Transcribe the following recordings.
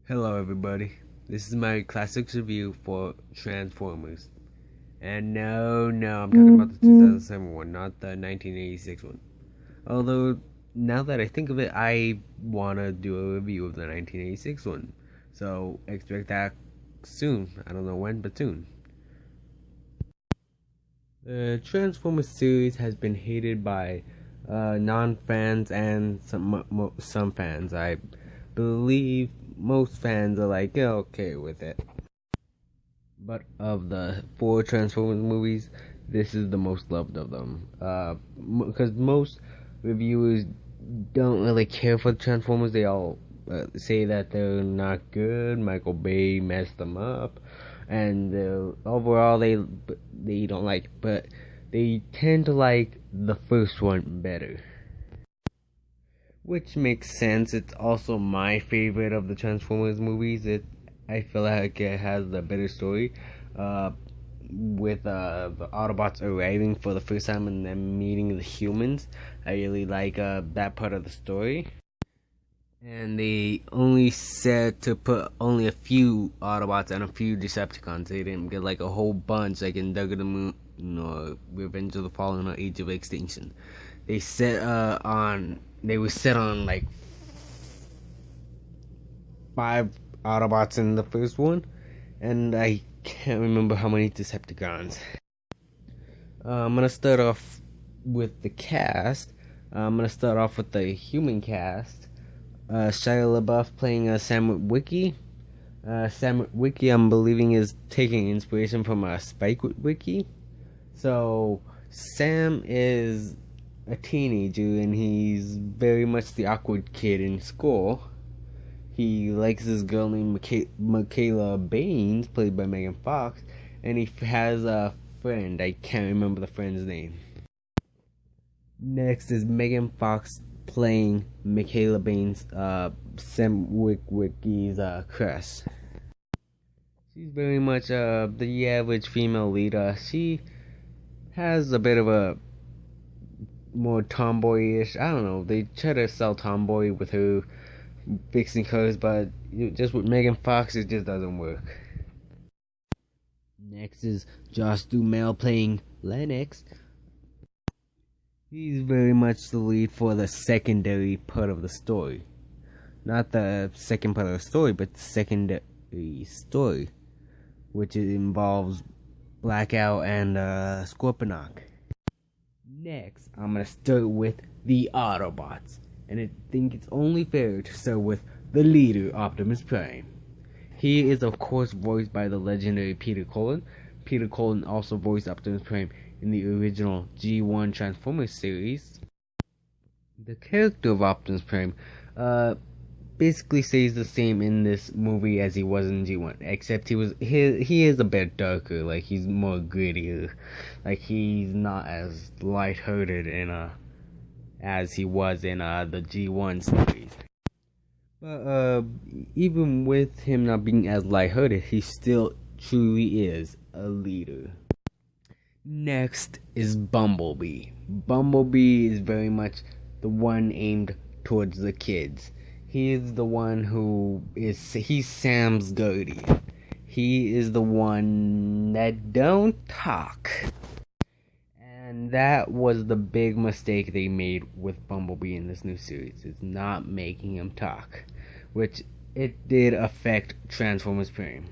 Hello, everybody. This is my classics review for Transformers. And no, I'm talking about the 2007 one, not the 1986 one. Although, now that I think of it, I want to do a review of the 1986 one. So, expect that soon. I don't know when, but soon. The Transformers series has been hated by non-fans and some fans. I believe most fans are like, yeah, okay with it. But of the four Transformers movies, this is the most loved of them. Because most reviewers don't really care for the Transformers. They all say that they're not good. Michael Bay messed them up, and overall they don't like. But they tend to like the first one better, which makes sense. It's also my favorite of the Transformers movies. I feel like it has the better story. Uh, with the Autobots arriving for the first time and then meeting the humans, I really like that part of the story. And they only said to put only a few Autobots and a few Decepticons. They didn't get like a whole bunch like in Dark of the Moon or Revenge of the Fallen or Age of Extinction. They were set on like 5 Autobots in the first one, and I can't remember how many Decepticons. I'm gonna start off with the cast. I'm gonna start off with the human cast. Shia LaBeouf playing Sam Witwicky. Sam Witwicky, I'm believing, is taking inspiration from Spike Witwicky. So Sam is a teenager and he's very much the awkward kid in school. He likes this girl named Michaela Baines, played by Megan Fox, and he has a friend. I can't remember the friend's name. Next is Megan Fox playing Michaela Baines, Sam Witwicky's Cress. She's very much the average female leader. She has a bit of a more tomboyish. I don't know. They try to sell tomboy with her fixing cars, but just with Megan Fox, it just doesn't work. Next is Josh Duhamel playing Lennox. He's very much the lead for the secondary part of the story. Not the second part of the story, but the secondary story, which involves Blackout and Scorponok. Next, I'm gonna start with the Autobots, and I think it's only fair to start with the leader, Optimus Prime. He is, of course, voiced by the legendary Peter Cullen. Peter Cullen also voiced Optimus Prime in the original G1 Transformers series. The character of Optimus Prime basically stays the same in this movie as he was in G1, except he is a bit darker. Like, he's more grittier. Like, he's not as lighthearted as he was in the G1 series. But even with him not being as lighthearted, he still truly is a leader. Next is Bumblebee. Bumblebee is very much the one aimed towards the kids. He is the one he's Sam's guardian. He is the one that don't talk. And that was the big mistake they made with Bumblebee in this new series, is not making him talk, which it did affect Transformers Prime.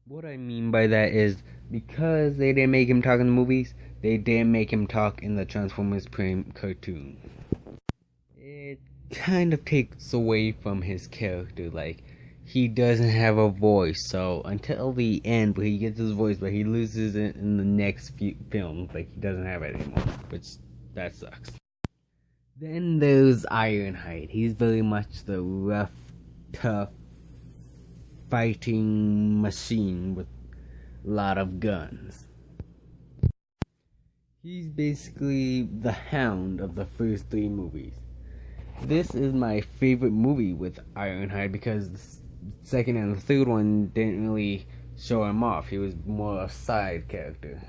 What I mean by that is, because they didn't make him talk in the movies, they didn't make him talk in the Transformers Prime cartoon. It kind of takes away from his character. Like, he doesn't have a voice, so until the end where he gets his voice, but he loses it in the next few films. Like, he doesn't have it anymore, which that sucks. Then there's Ironhide. He's very much the rough, tough, fighting machine with a lot of guns. He's basically the Hound of the first 3 movies. This is my favorite movie with Ironhide because the second and the third one didn't really show him off. He was more a side character.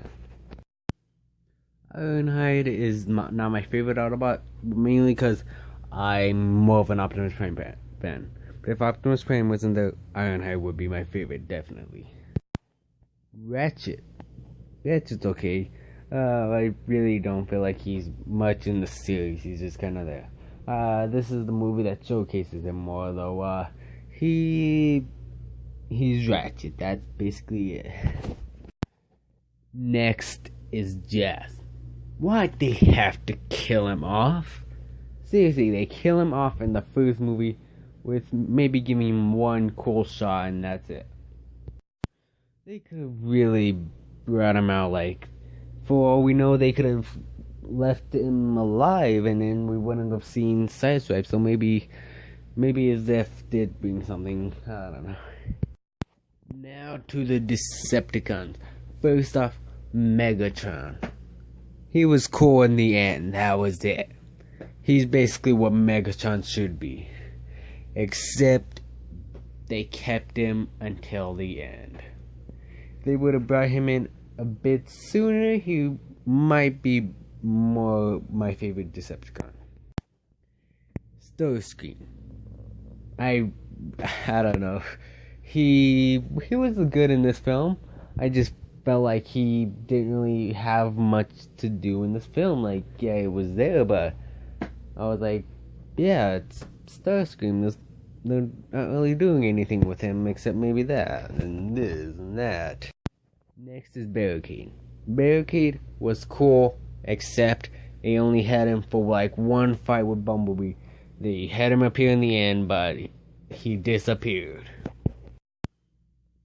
Ironhide is not my favorite Autobot, mainly because I'm more of an Optimus Prime fan. But if Optimus Prime wasn't there, Ironhide would be my favorite, definitely. Ratchet. Ratchet's okay. I really don't feel like he's much in the series. He's just kind of there. This is the movie that showcases him more, though. He's Ratchet. That's basically it. Next is Jazz. Why'd they have to kill him off? Seriously, they kill him off in the first movie with maybe giving him one cool shot and that's it. They could have really brought him out, like, for all we know, they could have left him alive and then we wouldn't have seen Sideswipe, so maybe his death did bring something, I don't know. Now to the Decepticons. First off, Megatron. He was cool in the end, that was it. He's basically what Megatron should be. Except they kept him until the end. If they would have brought him in a bit sooner, he might be more my favorite Decepticon. Starscream. I don't know. He was good in this film. I just felt like he didn't really have much to do in this film. Like, yeah, it was there, but I was like, yeah, it's Starscream. They're not really doing anything with him except maybe that and this and that. Next is Barricade. Barricade was cool, except they only had him for like one fight with Bumblebee. They had him appear in the end, but he disappeared.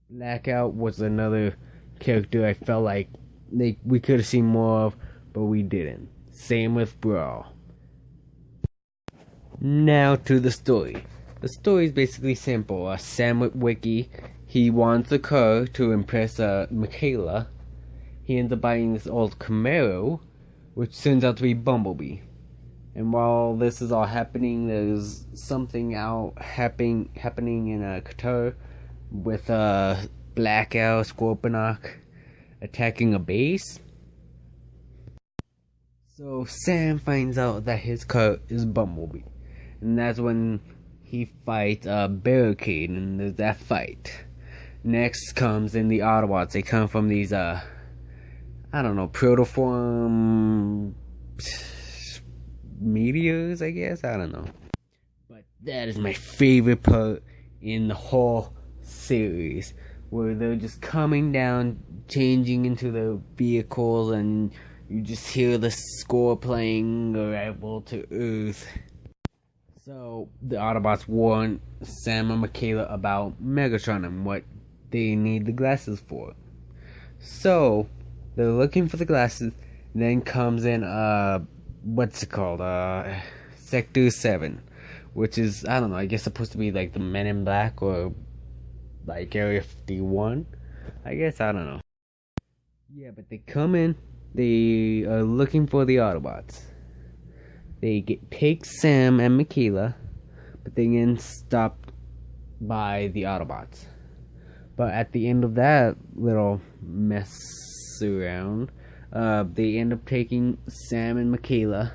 Blackout was another character I felt like we could have seen more of, but we didn't. Same with Brawl. Now to the story. The story is basically simple. Sam Witwicky, he wants a car to impress Mikaela. He ends up buying this old Camaro, which turns out to be Bumblebee. And while this is all happening, there's something happening in Qatar with Blackout, Scorponok attacking a base. So Sam finds out that his car is Bumblebee. And that's when he fights Barricade, and there's that fight. Next comes in the Autobots. They come from these, I don't know, protoform meteors, I guess? I don't know. But that is my favorite part in the whole series, where they're just coming down, changing into their vehicles, and you just hear the score playing, Arrival to Earth. So, the Autobots warn Sam and Mikaela about Megatron and what they need the glasses for. So, they're looking for the glasses, and then comes in, what's it called? Sector 7, which is, I don't know, I guess supposed to be like the Men in Black or like Area 51. I guess, I don't know. Yeah, but they come in, they are looking for the Autobots. They take Sam and Mikaela, but they get stopped by the Autobots. But at the end of that little mess around, they end up taking Sam and Mikaela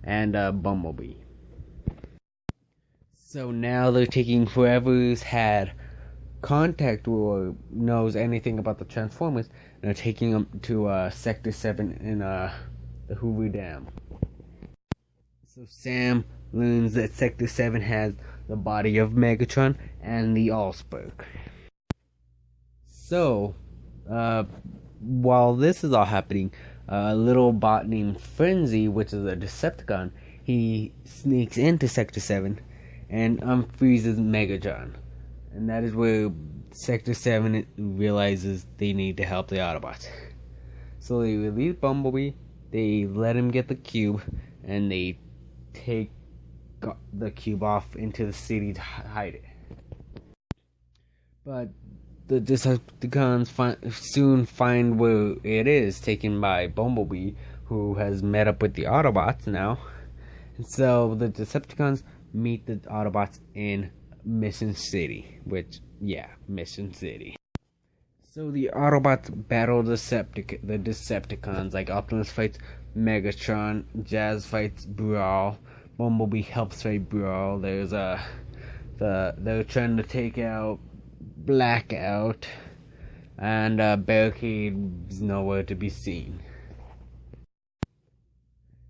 and Bumblebee. So now they're taking whoever's had contact or knows anything about the Transformers, and they're taking them to Sector 7 in the Hoover Dam. So Sam learns that Sector 7 has the body of Megatron and the Allspark. So, while this is all happening, a little bot named Frenzy, which is a Decepticon, he sneaks into Sector 7 and unfreezes Megatron. And that is where Sector 7 realizes they need to help the Autobots. So they release Bumblebee, they let him get the cube, and they take the cube off into the city to hide it. But the Decepticons soon find where it is, taken by Bumblebee, who has met up with the Autobots now. And so the Decepticons meet the Autobots in Mission City, Mission City. So the Autobots battle the Decepticons, like Optimus fights Megatron, Jazz fights Brawl, Bumblebee helps fight Brawl. There's They're trying to take out Blackout, and Barricade is nowhere to be seen.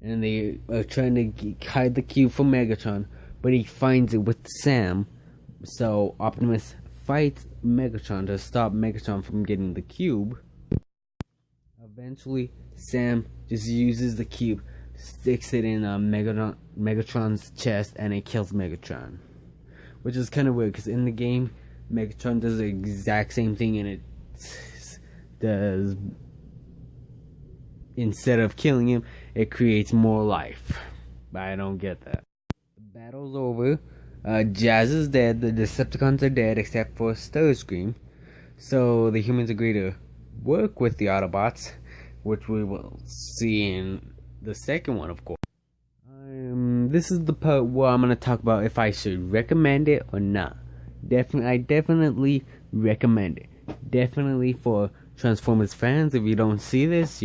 And they are trying to hide the cube from Megatron, but he finds it with Sam. So Optimus fights Megatron to stop Megatron from getting the cube. Eventually, Sam just uses the cube, sticks it in Megatron's chest, and it kills Megatron. Which is kind of weird, because in the game, Megatron does the exact same thing, and it does... Instead of killing him, it creates more life. But I don't get that. The battle's over. Jazz is dead. The Decepticons are dead, except for Starscream. So the humans agree to work with the Autobots, which we will see in the second one, of course. This is the part where I'm going to talk about if I should recommend it or not. I definitely recommend it. Definitely for Transformers fans. If you don't see this,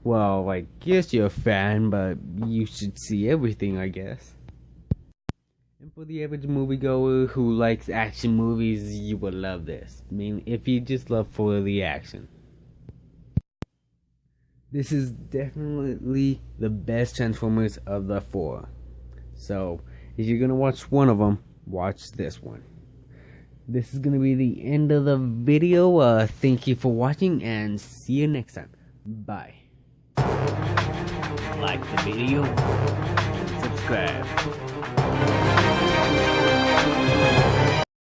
well, I guess you're a fan, but you should see everything, I guess. And for the average moviegoer who likes action movies, you will love this. I mean, if you just love for the action. This is definitely the best Transformers of the four. So, if you're gonna watch one of them, watch this one. This is gonna be the end of the video. Thank you for watching, and see you next time. Bye. Like the video, and subscribe.